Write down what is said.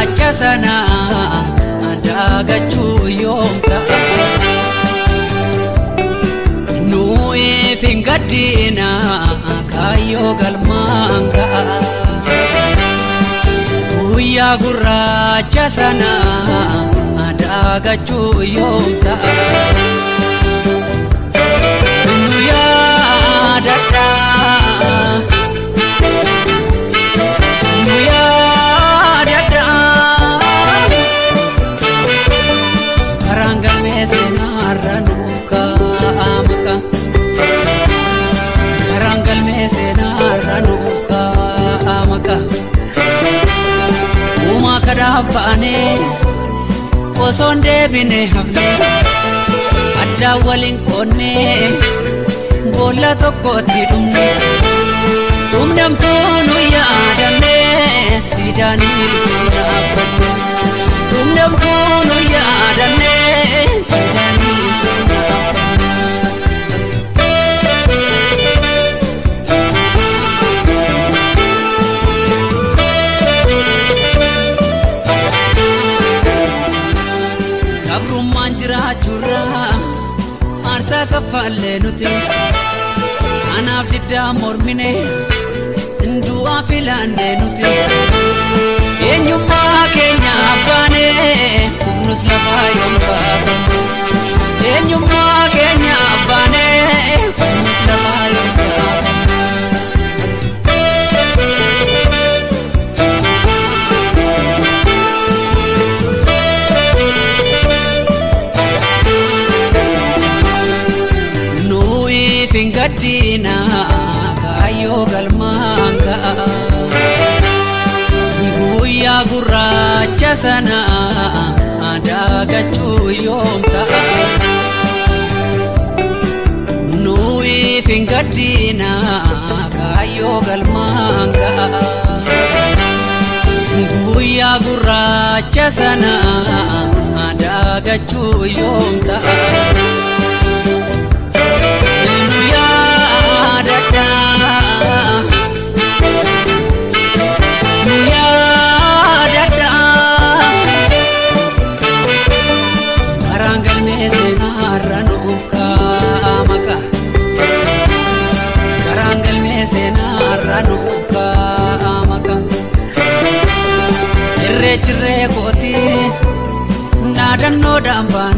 gurraacha sana daagachuu yoom ta'a? Nuyi fingaddiina kaayyoo galmaan ga'a. Guyyaa gurraacha sana daagachuu yoom ta'a? Nu yaadadha. Baane osoon deebine hafne addaa waliin qoonne boolla tokkotti dhumne dhumdamtuu nu yaadanne siidaanis nu dhaabbanne dhumdamtuu nu yaadanne siidaanis nu dhaabbanne. Aarsaa kaffallee nuti anaaf diddaa mormine du'aa filaannee nuti eenyummaa keenya abbaane kufnus lafaa yoom kaafanne eenyummaa keenya abbaane kufnus lafaa yoom kaafanne. Fingaddiina kaayyoo galmaan ga'a. Guyyaa gurraacha sana daagachuu yoom ta'a? Nuyi fingaddiina kaayyoo galmaan ga'a. Guyyaa gurraacha sana daagachuu yoom ta'a? Irreechirree kooti naadannoo dambaan.